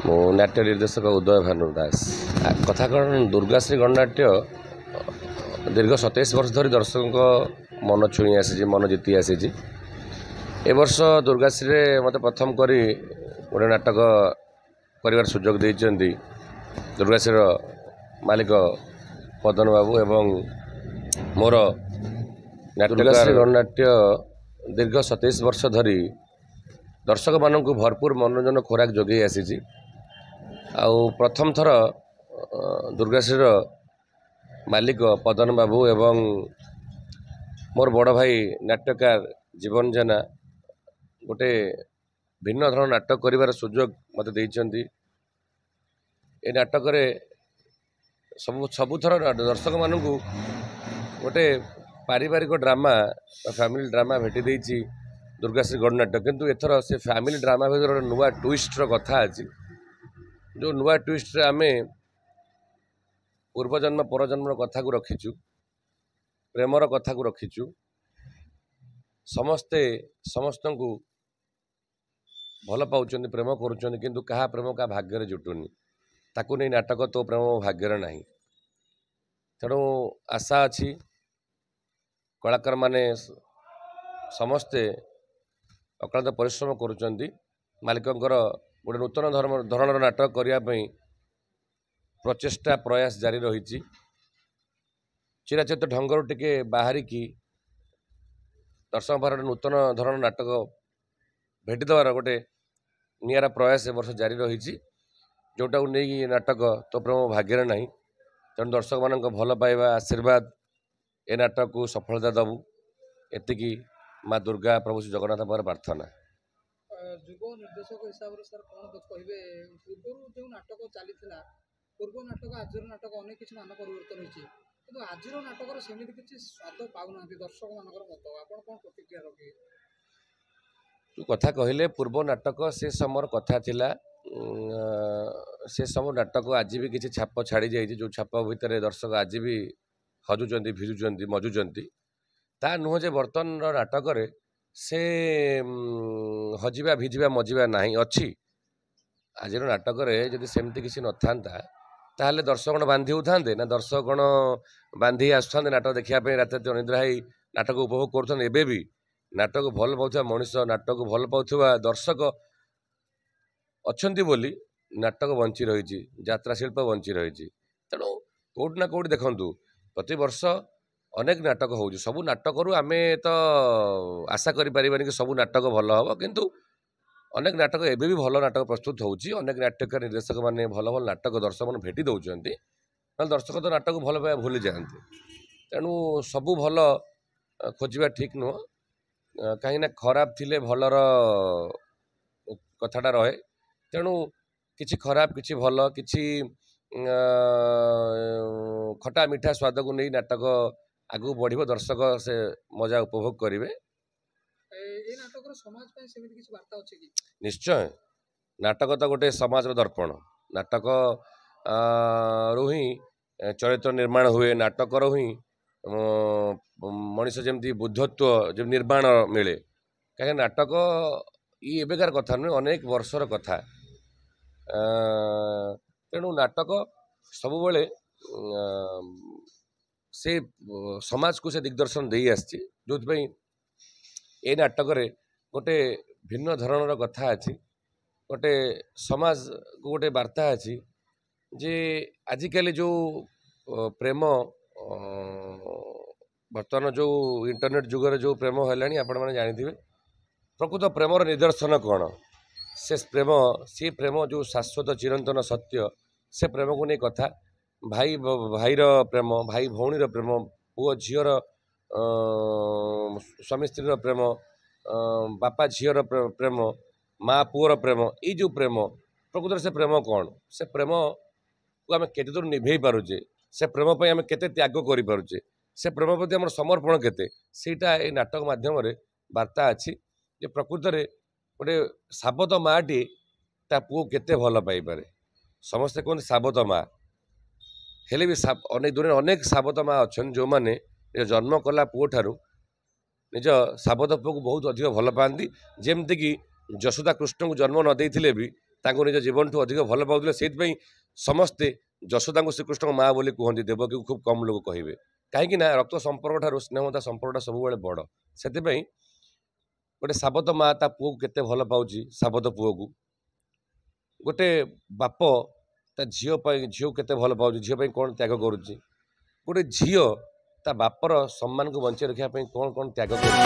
ମୁଁ ନାଟ୍ୟ ନିର୍ଦ୍ଦେଶକ ଉଦୟ ଭାନୁ ଦାସ। କଥା କ'ଣ, ଦୁର୍ଗାଶ୍ରୀ ଗଣନାଟ୍ୟ ଦୀର୍ଘ 27 ବର୍ଷ ଧରି ଦର୍ଶକଙ୍କ ମନ ଛୁଇଁ ଆସିଛି, ମନ ଜିତି ଆସିଛି। ଏ ବର୍ଷ ଦୁର୍ଗାଶ୍ରୀରେ ମୋତେ ପ୍ରଥମ କରି ଗୋଟେ ନାଟକ କରିବାର ସୁଯୋଗ ଦେଇଛନ୍ତି ଦୁର୍ଗାଶ୍ରୀର ମାଲିକ ପଦନ ବାବୁ ଏବଂ ମୋର ଦୁର୍ଗାଶ୍ରୀ ଗଣନାଟ୍ୟ ଦୀର୍ଘ 27 ବର୍ଷ ଧରି ଦର୍ଶକମାନଙ୍କୁ ଭରପୁର ମନୋରଞ୍ଜନ ଖୋରାକ ଯୋଗାଇ ଆସିଛି। ଆଉ ପ୍ରଥମ ଥର ଦୁର୍ଗାଶ୍ରୀର ମାଲିକ ପଦନ ବାବୁ ଏବଂ ମୋର ବଡ଼ ଭାଇ ନାଟ୍ୟକାର ଜୀବନ ଜେନା ଗୋଟେ ଭିନ୍ନ ଧରଣ ନାଟକ କରିବାର ସୁଯୋଗ ମୋତେ ଦେଇଛନ୍ତି। ଏ ନାଟକରେ ସବୁଥର ଦର୍ଶକମାନଙ୍କୁ ଗୋଟେ ପାରିବାରିକ ଡ୍ରାମା ବା ଫ୍ୟାମିଲି ଡ୍ରାମା ଭେଟି ଦେଇଛି ଦୁର୍ଗାଶ୍ରୀ ଗଣନାଟ୍ୟ। କିନ୍ତୁ ଏଥର ସେ ଫ୍ୟାମିଲି ଡ୍ରାମା ଭିତରେ ଗୋଟେ ନୂଆ ଟ୍ୱିଷ୍ଟର କଥା ଅଛି। ଯେଉଁ ନୂଆ ଟ୍ୱିଷ୍ଟରେ ଆମେ ପୂର୍ବଜନ୍ମ ପରଜନ୍ମର କଥାକୁ ରଖିଛୁ, ପ୍ରେମର କଥାକୁ ରଖିଛୁ। ସମସ୍ତଙ୍କୁ ଭଲ ପାଉଛନ୍ତି, ପ୍ରେମ କରୁଛନ୍ତି, କିନ୍ତୁ କାହା ପ୍ରେମ କାହା ଭାଗ୍ୟରେ ଜୁଟୁନି। ତାକୁ ନେଇ ନାଟକ ତୋ ପ୍ରେମ ମୋ ଭାଗ୍ୟରେ ନାହିଁ। ତେଣୁ ଆଶା ଅଛି କଳାକାରମାନେ ସମସ୍ତେ ଅକ୍ଳାନ୍ତ ପରିଶ୍ରମ କରୁଛନ୍ତି। ମାଲିକଙ୍କର ଗୋଟେ ନୂତନ ଧରଣର ନାଟକ କରିବା ପାଇଁ ପ୍ରଚେଷ୍ଟା ପ୍ରୟାସ ଜାରି ରହିଛି। ଚିରାଚରିତ ଢଙ୍ଗରୁ ଟିକେ ବାହାରିକି ଦର୍ଶକ ପାଖରେ ନୂତନ ଧରଣର ନାଟକ ଭେଟି ଦେବାର ଗୋଟେ ନିଆରା ପ୍ରୟାସ ଏ ବର୍ଷ ଜାରି ରହିଛି, ଯେଉଁଟାକୁ ନେଇକି ନାଟକ ତୋ ପ୍ରେମ ଭାଗ୍ୟରେ ନାହିଁ। ତେଣୁ ଦର୍ଶକମାନଙ୍କ ଭଲ ପାଇବା ଆଶୀର୍ବାଦ ଏ ନାଟକକୁ ସଫଳତା ଦେବୁ, ଏତିକି ମା ଦୁର୍ଗା ପ୍ରଭୁ ଶ୍ରୀ ଜଗନ୍ନାଥ ପାଖରେ ପ୍ରାର୍ଥନା। ଯୁବ ନିର୍ଦ୍ଦେଶକ ହିସାବରେ ସାର୍ କ'ଣ କହିବେ? ପୂର୍ବରୁ ଯେଉଁ ନାଟକ ଚାଲିଥିଲା, ପୂର୍ବ ନାଟକ ଆଜିର ନାଟକ ଅନେକ କିଛି ମାନ ପରିବର୍ତ୍ତନ ହୋଇଛି, କିନ୍ତୁ ଆଜିର ନାଟକର ସେମିତି କିଛି ସ୍ୱାଦ ପାଉନାହାନ୍ତି ଦର୍ଶକମାନଙ୍କର ମତ। ଆପଣ କ'ଣ ପ୍ରତିକ୍ରିୟା ରଖିବେ? ଯେଉଁ କଥା କହିଲେ ପୂର୍ବ ନାଟକ ସେ ସମୟର କଥା ଥିଲା। ସେ ସବୁ ନାଟକ ଆଜି ବି କିଛି ଛାପ ଛାଡ଼ି ଯାଇଛି, ଯେଉଁ ଛାପ ଭିତରେ ଦର୍ଶକ ଆଜି ବି ହଜୁଛନ୍ତି, ଭିଜୁଛନ୍ତି, ମଜୁଛନ୍ତି। ତା ନୁହଁ ଯେ ବର୍ତ୍ତମାନର ନାଟକରେ ସେ ହଜିବା, ଭିଜିବା, ମଜିବା ନାହିଁ, ଅଛି। ଆଜିର ନାଟକରେ ଯଦି ସେମିତି କିଛି ନଥାନ୍ତା ତାହେଲେ ଦର୍ଶକଗଣ ବାନ୍ଧି ହେଉଥାନ୍ତେ ନା? ଦର୍ଶକଗଣ ବାନ୍ଧି ଆସୁଥାନ୍ତେ ନାଟକ ଦେଖିବା ପାଇଁ, ରାତି ଅନିଦ୍ରା ହେଇ ନାଟକ ଉପଭୋଗ କରୁଥାନ୍ତେ? ଏବେ ବି ନାଟକ ଭଲ ପାଉଥିବା ମଣିଷ, ନାଟକକୁ ଭଲ ପାଉଥିବା ଦର୍ଶକ ଅଛନ୍ତି ବୋଲି ନାଟକ ବଞ୍ଚି ରହିଛି, ଯାତ୍ରା ଶିଳ୍ପ ବଞ୍ଚି ରହିଛି। ତେଣୁ କେଉଁଠି ନା କେଉଁଠି ଦେଖନ୍ତୁ, ପ୍ରତିବର୍ଷ ଅନେକ ନାଟକ ହେଉଛି। ସବୁ ନାଟକରୁ ଆମେ ତ ଆଶା କରିପାରିବାନି କି ସବୁ ନାଟକ ଭଲ ହେବ, କିନ୍ତୁ ଅନେକ ନାଟକ ଏବେ ବି ଭଲ ନାଟକ ପ୍ରସ୍ତୁତ ହେଉଛି। ଅନେକ ନାଟ୍ୟକାର ନିର୍ଦ୍ଦେଶକମାନେ ଭଲ ଭଲ ନାଟକ ଦର୍ଶକମାନେ ଭେଟି ଦେଉଛନ୍ତି। ନହେଲେ ଦର୍ଶକ ତ ନାଟକକୁ ଭଲ ପାଇବା ଭୁଲି ଯାଆନ୍ତି। ତେଣୁ ସବୁ ଭଲ ଖୋଜିବା ଠିକ୍ ନୁହଁ, କାହିଁକିନା ଖରାପ ଥିଲେ ଭଲର କଥାଟା ରହେ। ତେଣୁ କିଛି ଖରାପ, କିଛି ଭଲ, କିଛି ଖଟା ମିଠା ସ୍ୱାଦକୁ ନେଇ ନାଟକ ଆଗକୁ ବଢ଼ିବ, ଦର୍ଶକ ସେ ମଜା ଉପଭୋଗ କରିବେ। ଏଇ ନାଟକର ସମାଜ ପାଇଁ ସେମିତି କିଛି ବାର୍ତ୍ତା ଅଛି କି? ନିଶ୍ଚୟ। ନାଟକ ତ ଗୋଟେ ସମାଜର ଦର୍ପଣ। ନାଟକ ରୁ ହିଁ ଚରିତ୍ର ନିର୍ମାଣ ହୁଏ। ନାଟକରୁ ହିଁ ମଣିଷ ଯେମିତି ବୁଦ୍ଧତ୍ୱ ଯେମିତି ନିର୍ମାଣ ମିଳେ। କାହିଁକି ନାଟକ ଏବେକାର କଥା ନୁହେଁ, ଅନେକ ବର୍ଷର କଥା। ତେଣୁ ନାଟକ ସବୁବେଳେ ସେ ସମାଜକୁ ସେ ଦିଗ୍ଦର୍ଶନ ଦେଇ ଆସିଛି, ଯେଉଁଥିପାଇଁ ଏ ନାଟକରେ ଗୋଟେ ଭିନ୍ନ ଧରଣର କଥା ଅଛି, ଗୋଟେ ସମାଜକୁ ଗୋଟେ ବାର୍ତ୍ତା ଅଛି ଯେ ଆଜିକାଲି ଯେଉଁ ପ୍ରେମ, ବର୍ତ୍ତମାନ ଯେଉଁ ଇଣ୍ଟରନେଟ୍ ଯୁଗରେ ଯେଉଁ ପ୍ରେମ ହେଲାଣି, ଆପଣମାନେ ଜାଣିଥିବେ ପ୍ରକୃତ ପ୍ରେମର ନିଦର୍ଶନ କ'ଣ। ସେ ପ୍ରେମ ଯେଉଁ ଶାଶ୍ୱତ ଚିରନ୍ତନ ସତ୍ୟ, ସେ ପ୍ରେମକୁ ନେଇ କଥା। ଭାଇର ପ୍ରେମ, ଭାଇ ଭଉଣୀର ପ୍ରେମ, ପୁଅ ଝିଅର, ସ୍ୱାମୀ ସ୍ତ୍ରୀର ପ୍ରେମ, ବାପା ଝିଅର ପ୍ରେମ, ମା ପୁଅର ପ୍ରେମ, ଏଇ ଯେଉଁ ପ୍ରେମ, ପ୍ରକୃତରେ ସେ ପ୍ରେମ କ'ଣ? ସେ ପ୍ରେମକୁ ଆମେ କେତେ ଦୂର ନିଭେଇ ପାରୁଛେ? ସେ ପ୍ରେମ ପାଇଁ ଆମେ କେତେ ତ୍ୟାଗ କରିପାରୁଛେ? ସେ ପ୍ରେମ ପ୍ରତି ଆମର ସମର୍ପଣ କେତେ? ସେଇଟା ଏଇ ନାଟକ ମାଧ୍ୟମରେ ବାର୍ତ୍ତା ଅଛି ଯେ ପ୍ରକୃତରେ ଗୋଟେ ସାବତ ମାଆଟି ତା ପୁଅ କେତେ ଭଲ ପାଇପାରେ। ସମସ୍ତେ କୁହନ୍ତି ସାବତ ମା, ହେଲେ ବି ଦୁନିଆରେ ଅନେକ ସାବତ ମା ଅଛନ୍ତି ଯେଉଁମାନେ ନିଜ ଜନ୍ମ କଲା ପୁଅ ଠାରୁ ନିଜ ସାବତ ପୁଅକୁ ବହୁତ ଅଧିକ ଭଲ ପାଆନ୍ତି। ଯେମିତିକି ଯଶୋଦା କୃଷ୍ଣଙ୍କୁ ଜନ୍ମ ନ ଦେଇଥିଲେ ବି ତାଙ୍କୁ ନିଜ ଜୀବନଠୁ ଅଧିକ ଭଲ ପାଉଥିଲେ। ସେଇଥିପାଇଁ ସମସ୍ତେ ଯଶୋଦାଙ୍କୁ ଶ୍ରୀକୃଷ୍ଣଙ୍କ ମା ବୋଲି କୁହନ୍ତି, ଦେବକୀକୁ ଖୁବ୍ କମ୍ ଲୋକ କହିବେ। କାହିଁକି ନା ରକ୍ତ ସମ୍ପର୍କ ଠାରୁ ସ୍ନେହତା ସମ୍ପର୍କଟା ସବୁବେଳେ ବଡ଼। ସେଥିପାଇଁ ଗୋଟେ ସାବତ ମା ତା ପୁଅକୁ କେତେ ଭଲ ପାଉଛି, ସାବତ ପୁଅକୁ ଗୋଟେ ବାପ ତା ଝିଅକୁ କେତେ ଭଲ ପାଉଛି, ଝିଅ ପାଇଁ କ'ଣ ତ୍ୟାଗ କରୁଛି, ଗୋଟେ ଝିଅ ତା ବାପର ସମ୍ମାନକୁ ବଞ୍ଚାଇ ରଖିବା ପାଇଁ କ'ଣ ତ୍ୟାଗ କରୁଛି।